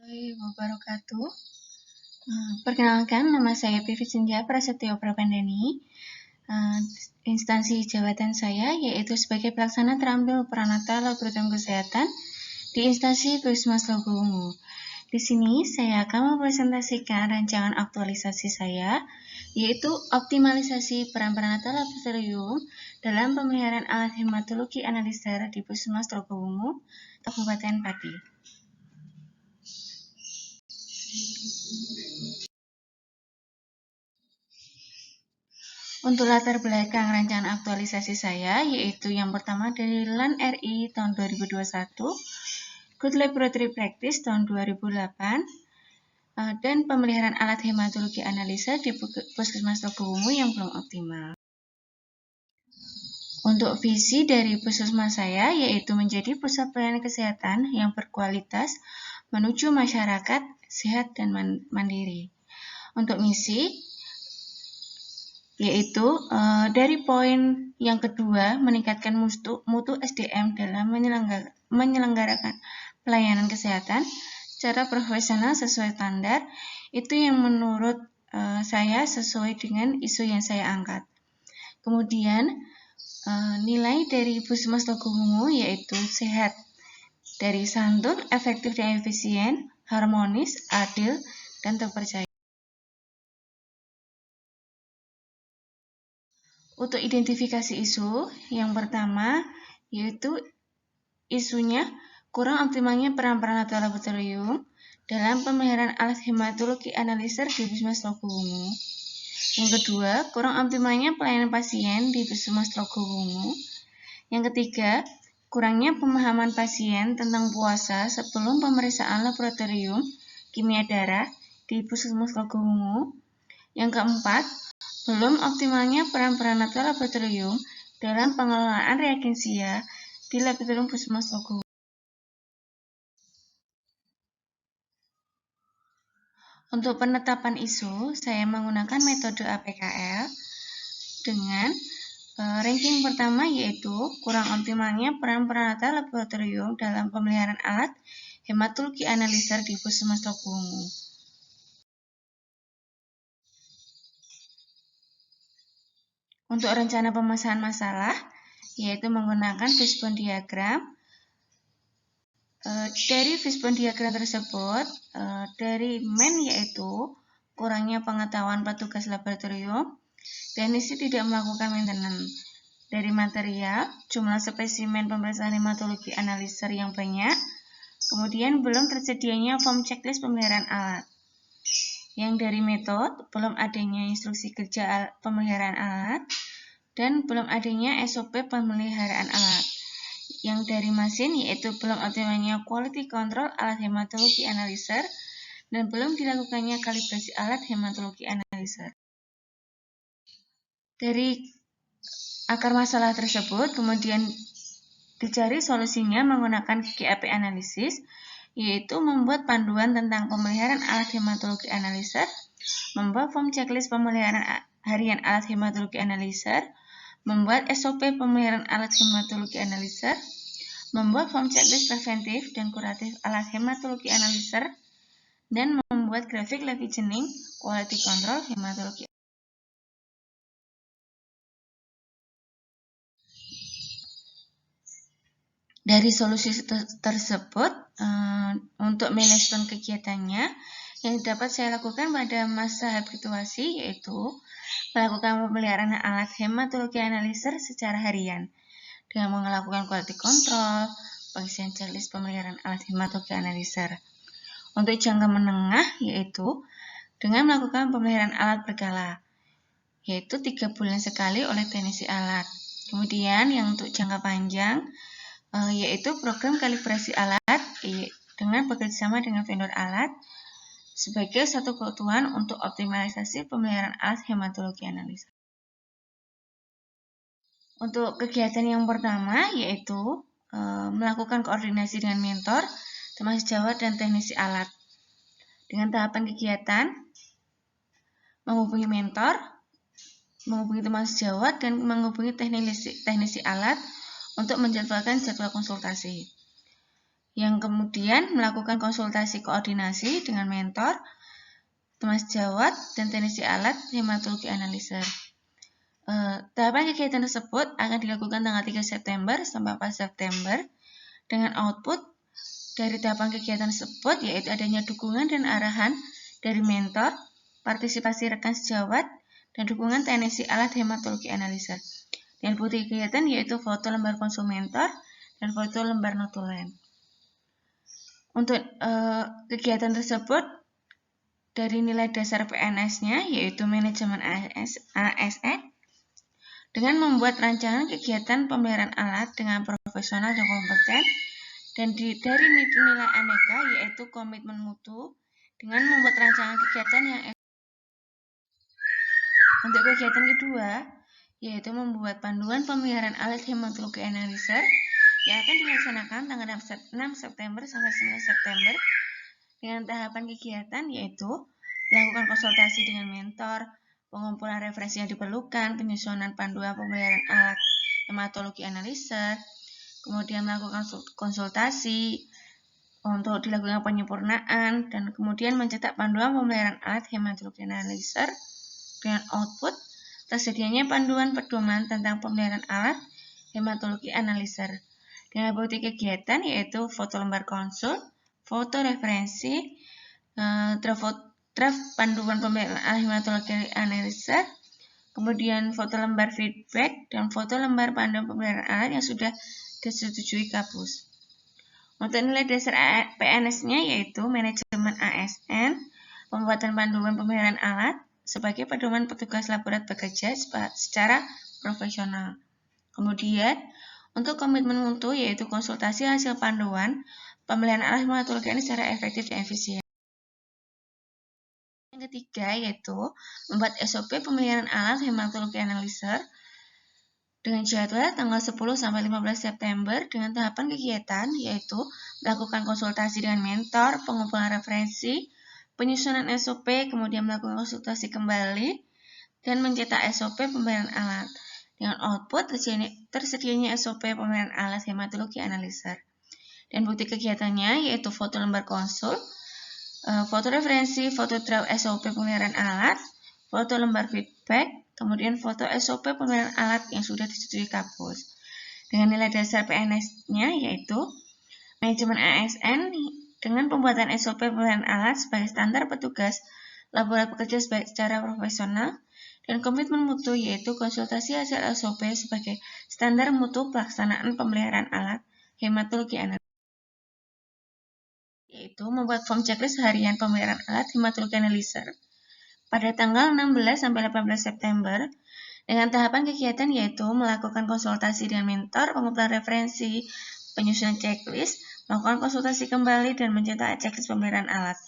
Warahmatullahi wabarakatuh. Perkenalkan, nama saya Pivi Cynthia Prasetyo Prabandani. Instansi jabatan saya yaitu sebagai pelaksana terampil Pranata Laboratorium Kesehatan di instansi Puskesmas Logowungu. Di sini saya akan mempresentasikan rancangan aktualisasi saya, yaitu optimalisasi peran Pranata Laboratorium dalam pemeliharaan alat hematologi analiser di Puskesmas Logowungu, Kabupaten Pati. Untuk latar belakang rancangan aktualisasi saya, yaitu yang pertama dari LAN RI tahun 2021, Good Laboratory Practice tahun 2008, dan pemeliharaan alat hematologi analisa di Puskesmas Logowungu yang belum optimal. Untuk visi dari puskesmas saya, yaitu menjadi pusat pelayanan kesehatan yang berkualitas menuju masyarakat sehat dan mandiri. Untuk misi, yaitu dari poin yang kedua, meningkatkan mutu SDM dalam menyelenggarakan pelayanan kesehatan secara profesional sesuai standar, itu yang menurut saya sesuai dengan isu yang saya angkat. Kemudian nilai dari Puskesmas Logowungu yaitu sehat dari santun, efektif dan efisien, harmonis, adil, dan terpercaya. Untuk identifikasi isu, yang pertama yaitu isunya kurang optimalnya peran Pranata Laboratorium dalam pemeliharaan alat hematologi analiser di Puskesmas Logowungu. Yang kedua, kurang optimalnya pelayanan pasien di Puskesmas Logowungu. Yang ketiga, kurangnya pemahaman pasien tentang puasa sebelum pemeriksaan laboratorium kimia darah di Puskesmas Logowungu. Yang keempat, belum optimalnya peran Pranata Laboratorium dalam pengelolaan reagensia di Laboratorium Puskesmas Logowungu. Untuk penetapan isu, saya menggunakan metode APKL dengan ranking pertama yaitu kurang optimalnya peran Pranata Laboratorium dalam pemeliharaan alat hematologi analiser di Puskesmas Logowungu. Untuk rencana pemecahan masalah, yaitu menggunakan fishbone diagram. Dari fishbone diagram tersebut, dari main yaitu kurangnya pengetahuan petugas laboratorium, teknisi tidak melakukan maintenance. Dari material, jumlah spesimen pemeriksaan hematologi analiser yang banyak, kemudian belum tersedianya form checklist pemeliharaan alat. Yang dari metode, belum adanya instruksi kerja pemeliharaan alat, dan belum adanya SOP pemeliharaan alat. Yang dari mesin, yaitu belum optimalnya quality control alat hematologi analiser, dan belum dilakukannya kalibrasi alat hematologi analiser. Dari akar masalah tersebut, kemudian dicari solusinya menggunakan GAP analisis, yaitu membuat panduan tentang pemeliharaan alat hematologi analiser, membuat form checklist pemeliharaan harian alat hematologi analiser, membuat SOP pemeliharaan alat hematologi analiser, membuat form checklist preventif dan kuratif alat hematologi analiser, dan membuat grafik live visioning quality control hematologi. Dari solusi tersebut, untuk manajemen kegiatannya, yang dapat saya lakukan pada masa habituasi yaitu melakukan pemeliharaan alat hematologi analiser secara harian dengan melakukan quality control, pengisian checklist pemeliharaan alat hematologi analiser. Untuk jangka menengah yaitu dengan melakukan pemeliharaan alat berkala, yaitu 3 bulan sekali oleh teknisi alat. Kemudian yang untuk jangka panjang yaitu program kalibrasi alat dengan bekerjasama dengan vendor alat sebagai satu kebutuhan untuk optimalisasi pemeliharaan alat hematologi analiser. Untuk kegiatan yang pertama yaitu melakukan koordinasi dengan mentor, teman sejawat, dan teknisi alat. Dengan tahapan kegiatan, menghubungi mentor, menghubungi teman sejawat, dan menghubungi teknisi alat untuk menjadwalkan jadwal konsultasi. Yang kemudian melakukan konsultasi koordinasi dengan mentor, teman sejawat, dan teknisi alat hematologi analyzer. Tahapan kegiatan tersebut akan dilakukan tanggal 3 September sampai 4 September dengan output dari tahapan kegiatan tersebut yaitu adanya dukungan dan arahan dari mentor, partisipasi rekan sejawat, dan dukungan teknisi alat hematologi analyzer. Dan bukti kegiatan yaitu foto lembar konsul mentor dan foto lembar notulen. Untuk kegiatan tersebut dari nilai dasar PNS-nya yaitu manajemen ASN dengan membuat rancangan kegiatan pemeliharaan alat dengan profesional dan kompeten, dan dari nilai aneka yaitu komitmen mutu dengan membuat rancangan kegiatan yang untuk kegiatan kedua yaitu membuat panduan pemeliharaan alat hematologi analyzer yang akan dilaksanakan tanggal 6 September sampai 9 September dengan tahapan kegiatan yaitu melakukan konsultasi dengan mentor, pengumpulan referensi yang diperlukan, penyusunan panduan pemeliharaan alat hematologi analyzer, kemudian melakukan konsultasi untuk dilakukan penyempurnaan, dan kemudian mencetak panduan pemeliharaan alat hematologi analyzer dengan output tersedianya panduan pedoman tentang pemeliharaan alat hematologi analyzer dengan bukti kegiatan yaitu foto lembar konsul, foto referensi, draft panduan pemeliharaan alat hematologi analyzer, kemudian foto lembar feedback, dan foto lembar panduan pemeliharaan alat yang sudah disetujui Kapus. Untuk nilai dasar PNS-nya yaitu manajemen ASN, pembuatan panduan pemeliharaan alat sebagai pedoman petugas laborat bekerja secara profesional. Kemudian, untuk komitmen mutu yaitu konsultasi hasil panduan pemeliharaan alat hematologi secara efektif dan efisien. Yang ketiga yaitu membuat SOP pemeliharaan alat hematologi analyzer dengan jadwal tanggal 10 sampai 15 September dengan tahapan kegiatan yaitu melakukan konsultasi dengan mentor, pengumpulan referensi, penyusunan SOP, kemudian melakukan konsultasi kembali, dan mencetak SOP pemeliharaan alat. Dengan output tersedianya SOP pemeliharaan alat hematologi analyzer. Dan bukti kegiatannya yaitu foto lembar konsul, foto referensi, foto draft SOP pemeliharaan alat, foto lembar feedback, kemudian foto SOP pemeliharaan alat yang sudah disetujui Kapus. Dengan nilai dasar PNS-nya yaitu manajemen ASN dengan pembuatan SOP pemeliharaan alat sebagai standar petugas laborat bekerja secara profesional, dan komitmen mutu yaitu konsultasi hasil SOP sebagai standar mutu pelaksanaan pemeliharaan alat hematologi analyzer, yaitu membuat form checklist harian pemeliharaan alat hematologi analyzer pada tanggal 16 sampai 18 September dengan tahapan kegiatan yaitu melakukan konsultasi dengan mentor, pengumpulan referensi, penyusunan checklist, melakukan konsultasi kembali, dan mencetak checklist pemeliharaan alat.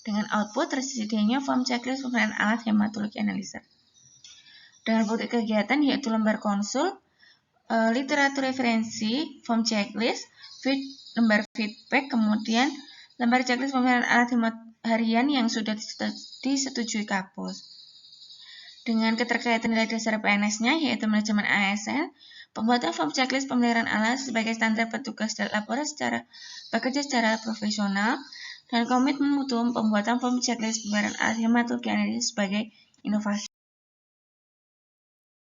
Dengan output tersedianya form checklist pemeliharaan alat hematologi analyzer. Dengan bukti kegiatan yaitu lembar konsul, literatur referensi, form checklist, lembar feedback, kemudian lembar checklist pemeliharaan alat harian yang sudah disetujui Kapus. Dengan keterkaitan nilai dasar PNS-nya yaitu manajemen ASN, pembuatan form checklist pemeliharaan alat sebagai standar petugas laborat bekerja secara profesional, dan komitmen mutu pembuatan form checklist pemeliharaan alat hematologi analyzer sebagai inovasi.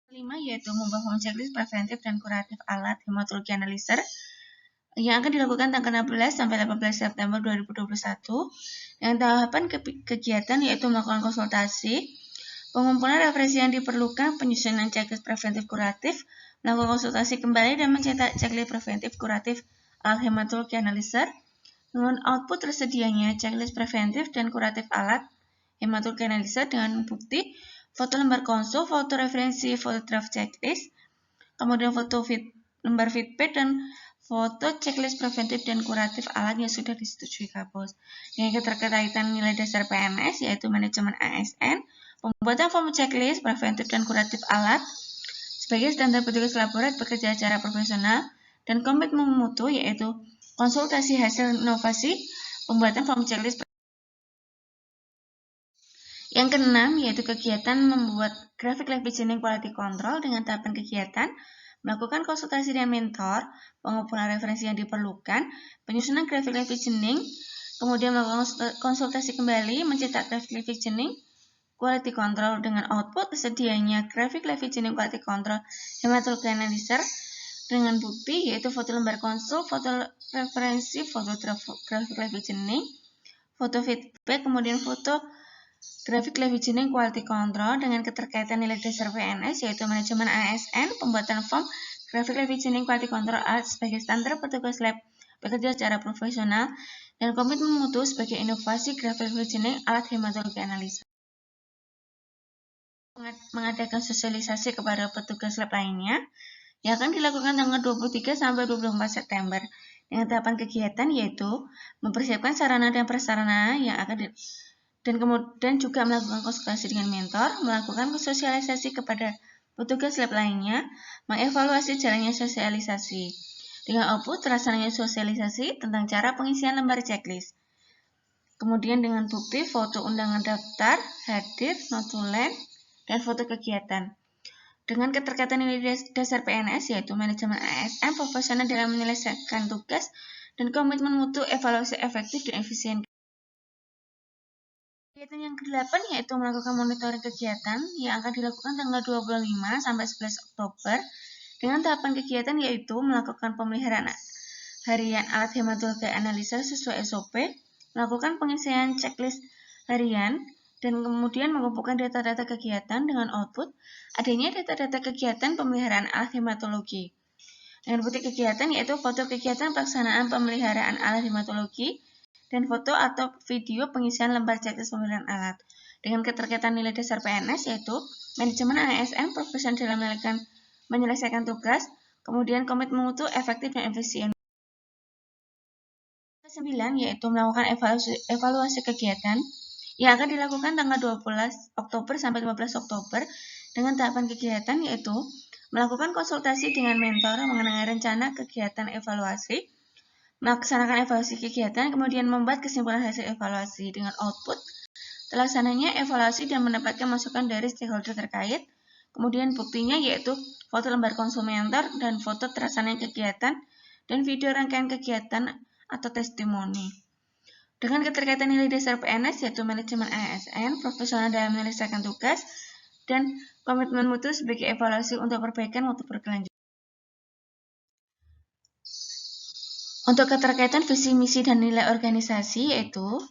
Kelima yaitu membuat form checklist preventif dan kuratif alat hematologi analyzer yang akan dilakukan tanggal 16 sampai 18 September 2021 dengan tahapan kegiatan yaitu melakukan konsultasi, pengumpulan referensi yang diperlukan, penyusunan checklist preventif kuratif, melakukan konsultasi kembali, dan mencetak checklist preventif kuratif alat hematologi analyzer. Dengan output tersedianya checklist preventif dan kuratif alat hematologi analyzer dengan bukti foto lembar konsul, foto referensi, foto draft checklist, kemudian foto lembar feedback, dan foto checklist preventif dan kuratif alat yang sudah disetujui Kapus. Dengan keterkaitan nilai dasar PNS yaitu manajemen ASN, pembuatan form checklist preventif dan kuratif alat sebagai standar petugas laborat bekerja secara profesional, dan komitmen mutu yaitu konsultasi hasil inovasi, pembuatan form checklist. Yang keenam yaitu kegiatan membuat grafik live visioning quality control dengan tahapan kegiatan melakukan konsultasi dengan mentor, pengumpulan referensi yang diperlukan, penyusunan grafik revisioning, kemudian melakukan konsultasi kembali, mencetak grafik revisioning, quality control dengan output tersedianya grafik revisioning quality control hematologi analyzer dengan bukti yaitu foto lembar konsul, foto referensi, foto grafik revisioning, foto feedback, kemudian foto grafik revisioning quality control dengan keterkaitan nilai dasar PNS yaitu manajemen ASN, pembuatan form grafik revisioning quality control alat sebagai standar petugas lab bekerja secara profesional dan komitmen mutu sebagai inovasi grafik revisioning alat hematologi analisa. Mengadakan sosialisasi kepada petugas lab lainnya yang akan dilakukan tanggal 23 sampai 24 September dengan tahapan kegiatan yaitu mempersiapkan sarana dan prasarana yang akan dan kemudian juga melakukan konsultasi dengan mentor, melakukan sosialisasi kepada petugas lab lainnya, mengevaluasi jalannya sosialisasi dengan output terlaksananya sosialisasi tentang cara pengisian lembar checklist. Kemudian dengan bukti foto undangan daftar, hadir, notulen, dan foto kegiatan. Dengan keterkaitan nilai dasar PNS yaitu manajemen ASN profesional dalam menyelesaikan tugas dan komitmen mutu evaluasi efektif dan efisien. Kegiatan yang ke-8 yaitu melakukan monitoring kegiatan yang akan dilakukan tanggal 25 sampai 11 Oktober dengan tahapan kegiatan yaitu melakukan pemeliharaan harian alat hematologi analisa sesuai SOP, melakukan pengisian checklist harian, dan kemudian mengumpulkan data-data kegiatan dengan output adanya data-data kegiatan pemeliharaan alat hematologi. Dengan bukti kegiatan yaitu foto kegiatan pelaksanaan pemeliharaan alat hematologi dan foto atau video pengisian lembar checklist pemeliharaan alat. Dengan keterkaitan nilai dasar PNS yaitu manajemen ASN profesional dalam menyelesaikan tugas, kemudian komitmen mutu efektif dan efisien. Ke-9 yaitu melakukan evaluasi kegiatan yang akan dilakukan tanggal 12 Oktober sampai 15 Oktober dengan tahapan kegiatan yaitu melakukan konsultasi dengan mentor mengenai rencana kegiatan evaluasi, melaksanakan evaluasi kegiatan, kemudian membuat kesimpulan hasil evaluasi dengan output terlaksananya evaluasi dan mendapatkan masukan dari stakeholder terkait, kemudian buktinya yaitu foto lembar konsul mentor dan foto terlaksananya kegiatan dan video rangkaian kegiatan atau testimoni. Dengan keterkaitan nilai dasar PNS yaitu manajemen ASN, profesional dalam menyelesaikan tugas, dan komitmen mutu sebagai evaluasi untuk perbaikan mutu berkelanjutan. Untuk keterkaitan visi, misi, dan nilai organisasi yaitu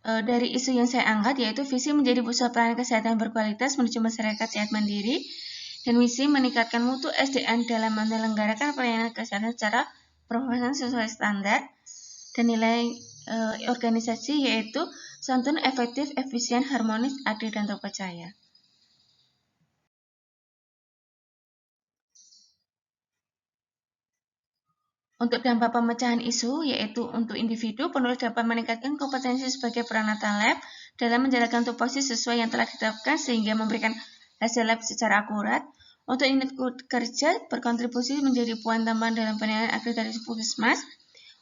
dari isu yang saya angkat yaitu visi menjadi pusat pelayanan kesehatan berkualitas menuju masyarakat sehat mandiri, dan misi meningkatkan mutu SDM dalam menyelenggarakan pelayanan kesehatan secara profesional sesuai standar, dan nilai organisasi yaitu santun, efektif, efisien, harmonis, adil, dan terpercaya. Untuk dampak pemecahan isu yaitu untuk individu, penulis dapat meningkatkan kompetensi sebagai peranata lab dalam menjalankan tupoksi sesuai yang telah ditetapkan sehingga memberikan hasil lab secara akurat. Untuk unit kerja berkontribusi menjadi poin tambahan dalam penilaian akreditasi Puskesmas.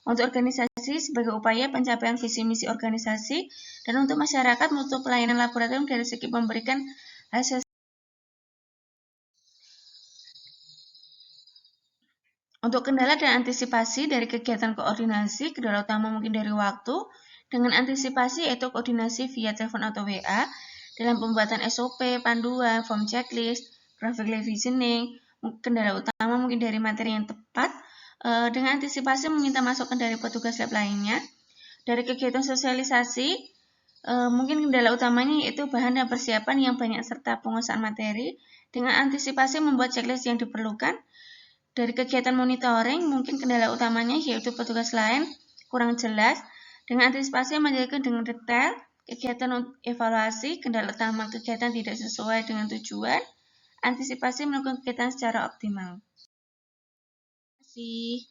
Untuk organisasi sebagai upaya pencapaian visi misi organisasi, dan untuk masyarakat mutu pelayanan laboratorium dari segi memberikan hasil. Untuk kendala dan antisipasi dari kegiatan koordinasi, kendala utama mungkin dari waktu, dengan antisipasi yaitu koordinasi via telepon atau WA, dalam pembuatan SOP, panduan, form checklist, graphic revisioning, kendala utama mungkin dari materi yang tepat, dengan antisipasi meminta masukan dari petugas lab lainnya. Dari kegiatan sosialisasi, mungkin kendala utamanya yaitu bahan dan persiapan yang banyak serta penguasaan materi, dengan antisipasi membuat checklist yang diperlukan. Dari kegiatan monitoring, mungkin kendala utamanya yaitu petugas lain kurang jelas. Dengan antisipasi menjaga dengan detail, kegiatan evaluasi, kendala utama kegiatan tidak sesuai dengan tujuan, antisipasi melakukan kegiatan secara optimal. Terima kasih.